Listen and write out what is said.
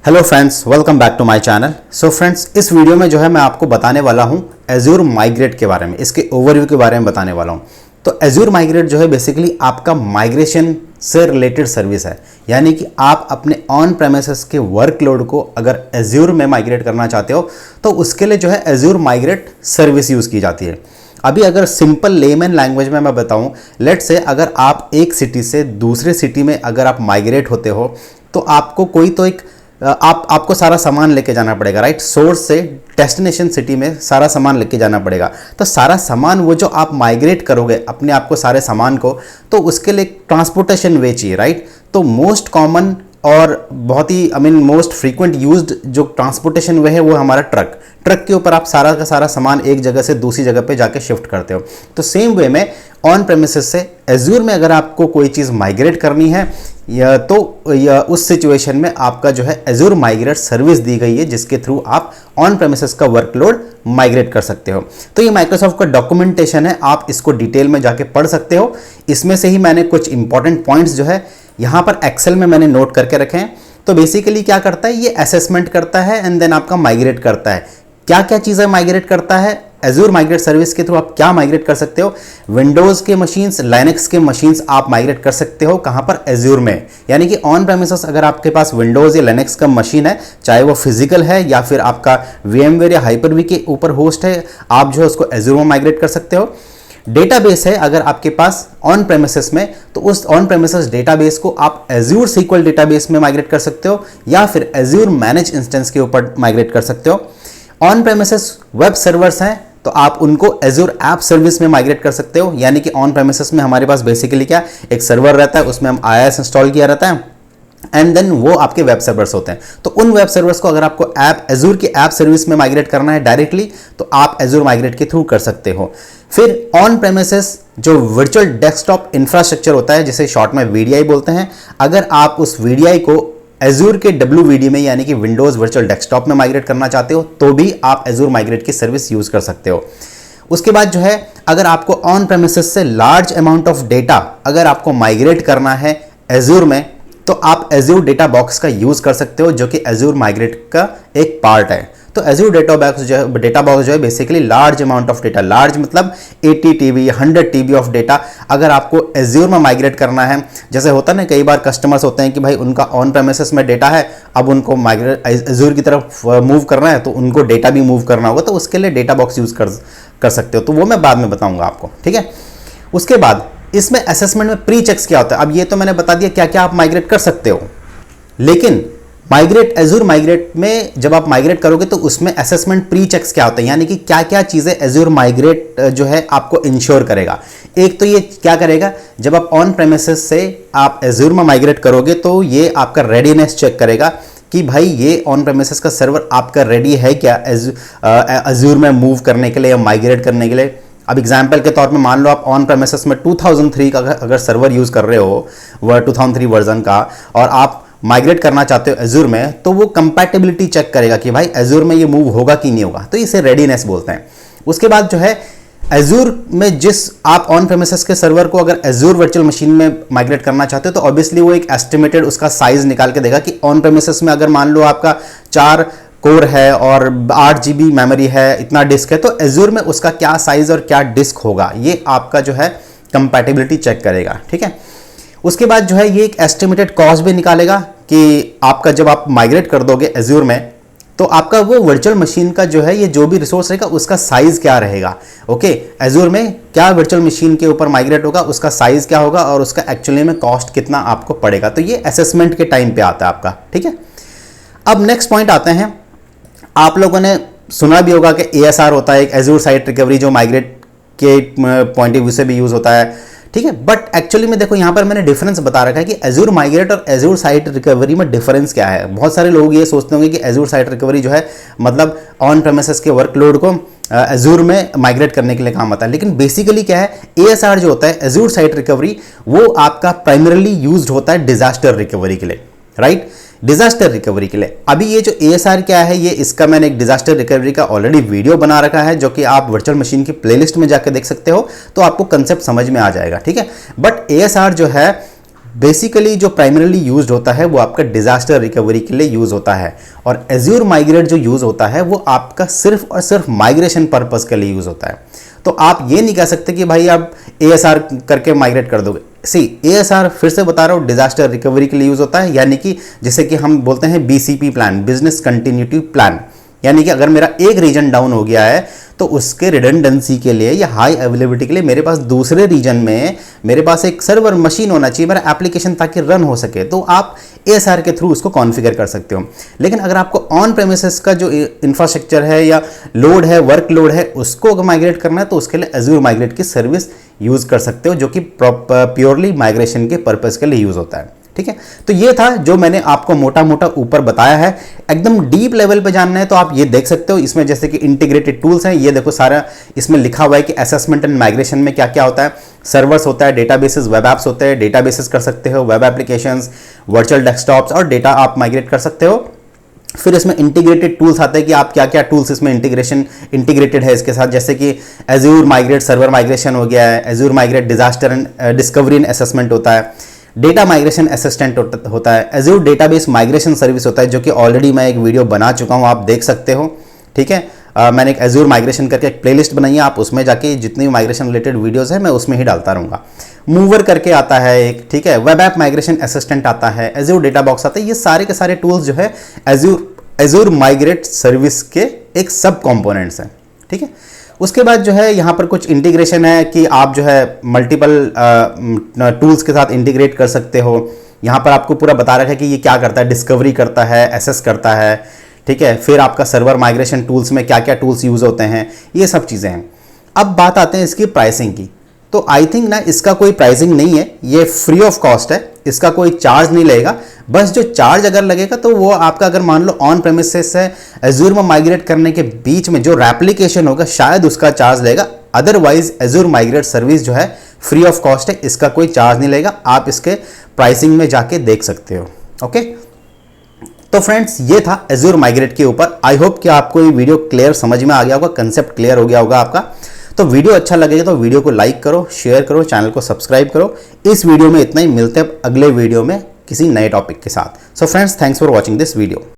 Hello friends, welcome back to my channel. So friends, इस video में जो है मैं आपको बताने वाला हूँ एज्योर माइग्रेट के बारे में, इसके ओवरव्यू के बारे में बताने वाला हूँ। तो एज्योर माइग्रेट जो है बेसिकली आपका माइग्रेशन से रिलेटेड सर्विस है, यानी कि आप अपने ऑन प्रेमिसेस के वर्कलोड को अगर एज्योर में माइग्रेट करना चाहते हो तो उसके लिए जो है एज्योर माइग्रेट सर्विस यूज़ की जाती है। अभी अगर सिंपल लेमन लैंग्वेज में मैं बताऊं, लेट से अगर आप एक सिटी से दूसरे सिटी में अगर आप माइग्रेट होते हो तो आपको कोई तो एक आपको सारा सामान लेके जाना पड़ेगा, राइट। सोर्स से डेस्टिनेशन सिटी में सारा सामान लेके जाना पड़ेगा। तो सारा सामान वो जो आप माइग्रेट करोगे अपने आप को सारे सामान को, तो उसके लिए ट्रांसपोर्टेशन वे चाहिए, राइट। तो मोस्ट कॉमन और बहुत ही मोस्ट फ्रीक्वेंट यूज्ड जो ट्रांसपोर्टेशन वे है वो हमारा ट्रक के ऊपर आप सारा का सारा सामान एक जगह से दूसरी जगह पे जाके शिफ्ट करते हो। तो सेम वे में ऑन प्रेमिसेस से एज्योर में अगर आपको कोई चीज़ माइग्रेट करनी है उस सिचुएशन में आपका जो है एज्योर माइग्रेट सर्विस दी गई है, जिसके थ्रू आप ऑन प्रेमिसेस का वर्कलोड माइग्रेट कर सकते हो। तो ये माइक्रोसॉफ्ट का डॉक्यूमेंटेशन है, आप इसको डिटेल में जाके पढ़ सकते हो। इसमें से ही मैंने कुछ इंपॉर्टेंट पॉइंट्स जो है यहाँ पर एक्सेल में मैंने नोट करके रखे हैं। तो बेसिकली क्या करता है, ये असेसमेंट करता है एंड देन आपका माइग्रेट करता है। क्या क्या चीज़ें माइग्रेट करता है एज्योर माइग्रेट सर्विस के थ्रू, आप क्या माइग्रेट कर सकते हो। विंडोज़ के मशीन्स, लाइनक्स के मशीन्स आप माइग्रेट कर सकते हो कहाँ पर, एज्योर में। यानी कि ऑन प्रेमिसेस अगर आपके पास विंडोज़ या लाइनक्स का मशीन है, चाहे वो फिजिकल है या फिर आपका VMware या हाइपर-वी के ऊपर होस्ट है, आप जो है उसको एज्योर में माइग्रेट कर सकते हो। डेटाबेस है अगर आपके पास ऑन प्रेमिसेस में, तो उस ऑन प्रेमिसेस डेटाबेस को आप एज्योर SQL डेटाबेस में माइग्रेट कर सकते हो या फिर एज्योर मैनेज इंस्टेंस के ऊपर माइग्रेट कर सकते हो। ऑन प्रेमिसेस वेब सर्वर्स हैं तो आप उनको एज्योर ऐप सर्विस में माइग्रेट कर सकते हो। यानी कि ऑन प्रेमिसेस में हमारे पास बेसिकली क्या, एक सर्वर रहता है, उसमें हम IIS इंस्टॉल किया रहता है एंड देन वो आपके वेब सर्वर्स होते हैं। तो उन वेब सर्वर्स को अगर आपको ऐप एज्योर की ऐप सर्विस में माइग्रेट करना है डायरेक्टली, तो आप एज्योर माइग्रेट के थ्रू कर सकते हो। फिर ऑन प्रेमिसेस जो वर्चुअल डेस्कटॉप इंफ्रास्ट्रक्चर होता है, जिसे शॉर्ट में VDI बोलते हैं, अगर आप उस VDI को एज्योर के WVD में यानी कि विंडोज वर्चुअल डेस्कटॉप में माइग्रेट करना चाहते हो तो भी आप एज्योर माइग्रेट की सर्विस यूज कर सकते हो। उसके बाद जो है अगर आपको ऑन प्रेमिसेस से लार्ज अमाउंट ऑफ डेटा अगर आपको माइग्रेट करना है एज्योर में, तो आप एज्योर डेटा बॉक्स का यूज कर सकते हो, जो कि एज्योर माइग्रेट का एक पार्ट है। तो एज्योर डेटा बॉक्स जो है basically large amount of data, large मतलब 80 TB 100 TB ऑफ डेटा अगर आपको एज्योर में माइग्रेट करना है। जैसे होता है ना, कई बार कस्टमर्स होते हैं कि भाई उनका ऑन प्रेमिसेस में डेटा है, अब उनको माइग्रेट एज्योर की तरफ मूव करना है, तो उनको डेटा भी मूव करना होगा, तो उसके लिए डेटा बॉक्स यूज कर सकते हो। तो वो मैं बाद में बताऊंगा आपको, ठीक है। उसके बाद इसमें असेसमेंट में प्री चेक्स क्या होता है। अब ये तो मैंने बता दिया क्या क्या आप माइग्रेट कर सकते हो, लेकिन एज्योर माइग्रेट में जब आप माइग्रेट करोगे तो उसमें असेसमेंट प्री चेक्स क्या होते हैं, यानी कि क्या क्या चीज़ें एज्योर माइग्रेट जो है आपको इंश्योर करेगा। एक तो ये क्या करेगा, जब आप ऑन प्रेमिसेस से आप एज्योर में माइग्रेट करोगे तो ये आपका रेडीनेस चेक करेगा कि भाई ये ऑन प्रेमिसेस का सर्वर आपका रेडी है क्या एज्योर में मूव करने के लिए या माइग्रेट करने के लिए। अब एग्जाम्पल के तौर पे मान लो आप ऑन प्रेमिसेस में 2003 का अगर सर्वर यूज़ कर रहे हो, वह 2003 वर्जन का, और आप माइग्रेट करना चाहते हो एज्योर में, तो वो कंपैटिबिलिटी चेक करेगा कि भाई एज्योर में ये मूव होगा कि नहीं होगा। तो इसे रेडीनेस बोलते हैं। उसके बाद जो है एज्योर में जिस आप ऑन प्रेमिसेस के सर्वर को अगर एज्योर वर्चुअल मशीन में माइग्रेट करना चाहते हो, तो ऑब्वियसली वो एक एस्टिमेटेड उसका साइज निकाल के देगा कि ऑन प्रेमिसेस में अगर मान लो आपका 4 कोर है और 8 GB मेमोरी है, इतना डिस्क है, तो एज्योर में उसका क्या साइज और क्या डिस्क होगा, ये आपका जो है कंपैटिबिलिटी चेक करेगा, ठीक है। उसके बाद जो है ये एक एस्टिमेटेड कॉस्ट भी निकालेगा कि आपका जब आप माइग्रेट कर दोगे एज्योर में, तो आपका वो वर्चुअल मशीन का जो है ये जो भी रिसोर्स रहेगा उसका साइज क्या रहेगा। ओके, एज्योर में क्या वर्चुअल मशीन के ऊपर माइग्रेट होगा, उसका साइज क्या होगा और उसका एक्चुअली में कॉस्ट कितना आपको पड़ेगा। तो ये असेसमेंट के टाइम पे आता है आपका, ठीक है। अब नेक्स्ट पॉइंट आते हैं, आप लोगों ने सुना भी होगा कि ASR होता है, एक एज्योर साइट रिकवरी, जो माइग्रेट के पॉइंट ऑफ व्यू से भी यूज होता है, ठीक है। बट एक्चुअली में देखो यहाँ पर मैंने डिफरेंस बता रखा है कि एज्योर माइग्रेट और एज्योर साइट रिकवरी में डिफरेंस क्या है। बहुत सारे लोग ये सोचते होंगे कि एज्योर साइट रिकवरी जो है मतलब ऑन प्रेमिसेस के वर्कलोड को एज्योर में माइग्रेट करने के लिए काम आता है, लेकिन बेसिकली क्या है, ASR जो होता है एज्योर साइट रिकवरी, वो आपका प्राइमरीली यूज्ड होता है डिजास्टर रिकवरी के लिए, राइट। डिजास्टर रिकवरी के लिए अभी ये जो ASR क्या है, ये इसका मैंने एक डिजास्टर रिकवरी का ऑलरेडी वीडियो बना रखा है, जो कि आप वर्चुअल मशीन की प्लेलिस्ट में जाकर देख सकते हो, तो आपको कंसेप्ट समझ में आ जाएगा, ठीक है। बट ASR जो है बेसिकली जो प्राइमरीली यूज्ड होता है वो आपका डिजास्टर रिकवरी के लिए यूज होता है, और एज्योर माइग्रेट जो यूज होता है वो आपका सिर्फ और सिर्फ माइग्रेशन पर्पस के लिए यूज होता है। तो आप ये नहीं कह सकते कि भाई आप ASR करके माइग्रेट कर दोगे। ASR फिर से बता रहा हूँ डिजास्टर रिकवरी के लिए यूज होता है, यानी कि जैसे कि हम बोलते हैं BCP plan, business continuity plan, यानी कि अगर मेरा एक रीजन डाउन हो गया है तो उसके रिडंडेंसी के लिए या हाई अवेलेबिलिटी के लिए मेरे पास दूसरे रीजन में मेरे पास एक सर्वर मशीन होना चाहिए मेरा एप्लीकेशन, ताकि रन हो सके। तो आप ASR के थ्रू उसको कॉन्फ़िगर कर सकते हो। लेकिन अगर आपको ऑन प्रेमिसेस का जो इंफ्रास्ट्रक्चर है या लोड है, वर्क लोड है, उसको अगर माइग्रेट करना है तो उसके लिए एज्योर माइग्रेट की सर्विस यूज़ कर सकते हो, जो कि प्योरली माइग्रेशन के पर्पज़ के लिए यूज़ होता है। ठीक है, तो ये था जो मैंने आपको मोटा मोटा ऊपर बताया है। एकदम डीप लेवल पे जानना है तो आप ये देख सकते हो, इसमें जैसे कि इंटीग्रेटेड टूल्स हैं, ये देखो सारा इसमें लिखा हुआ है कि असेसमेंट एंड माइग्रेशन में क्या क्या होता है। सर्वर्स होता है, डेटाबेसेस, वेब एप्स होते हैं, डेटाबेसेस कर सकते हो, वेब एप्लीकेशंस, वर्चुअल डेस्कटॉप्स और डेटा आप माइग्रेट कर सकते हो। फिर इसमें इंटीग्रेटेड टूल्स आते हैं कि आप क्या क्या टूल्स इसमें इंटीग्रेटेड है इसके साथ, जैसे कि एज्योर माइग्रेट सर्वर माइग्रेशन हो गया है, azure migrate disaster and discovery and assessment होता है, डेटा माइग्रेशन असिस्टेंट होता है, एज्योर डेटाबेस माइग्रेशन सर्विस होता है, जो कि ऑलरेडी मैं एक वीडियो बना चुका हूं, आप देख सकते हो। ठीक है, मैंने एक एज्योर माइग्रेशन करके एक प्लेलिस्ट बनाई है, आप उसमें जाके जितनी भी माइग्रेशन रिलेटेड वीडियोस है मैं उसमें ही डालता रहूँगा। मूवर करके आता है एक, ठीक है, वेब ऐप माइग्रेशन असिस्टेंट आता है, एज्योर डेटा बॉक्स आता है। ये सारे के सारे टूल्स जो है एज्योर माइग्रेट सर्विस के एक सब कॉम्पोनेंट्स हैं। ठीक है, उसके बाद जो है यहाँ पर कुछ इंटीग्रेशन है कि आप जो है मल्टीपल टूल्स के साथ इंटीग्रेट कर सकते हो। यहाँ पर आपको पूरा बता रखा है कि ये क्या करता है, डिस्कवरी करता है, एसेस करता है। ठीक है, फिर आपका सर्वर माइग्रेशन टूल्स में क्या क्या टूल्स यूज़ होते हैं, ये सब चीज़ें हैं। अब बात आते हैं इसकी प्राइसिंग की। तो आई थिंक ना इसका कोई प्राइसिंग नहीं है, ये फ्री ऑफ कॉस्ट है, इसका कोई चार्ज नहीं लगेगा। बस जो चार्ज अगर लगेगा तो वो आपका अगर मान लो ऑन प्रेमिसेस से एज्योर में माइग्रेट करने के बीच में जो रेप्लिकेशन होगा शायद उसका चार्ज लगेगा। अदरवाइज एज्योर माइग्रेट सर्विस जो है फ्री ऑफ कॉस्ट है, इसका कोई चार्ज नहीं लगेगा। आप इसके प्राइसिंग में जाके देख सकते हो। ओके, तो फ्रेंड्स ये था एज्योर माइग्रेट के ऊपर। आई होप कि आपको ये वीडियो क्लियर समझ में आ गया होगा, कंसेप्ट क्लियर हो गया होगा आपका। तो वीडियो अच्छा लगेगा तो वीडियो को लाइक करो, शेयर करो, चैनल को सब्सक्राइब करो। इस वीडियो में इतना ही, मिलते हैं अगले वीडियो में किसी नए टॉपिक के साथ। So friends, thanks for watching this video.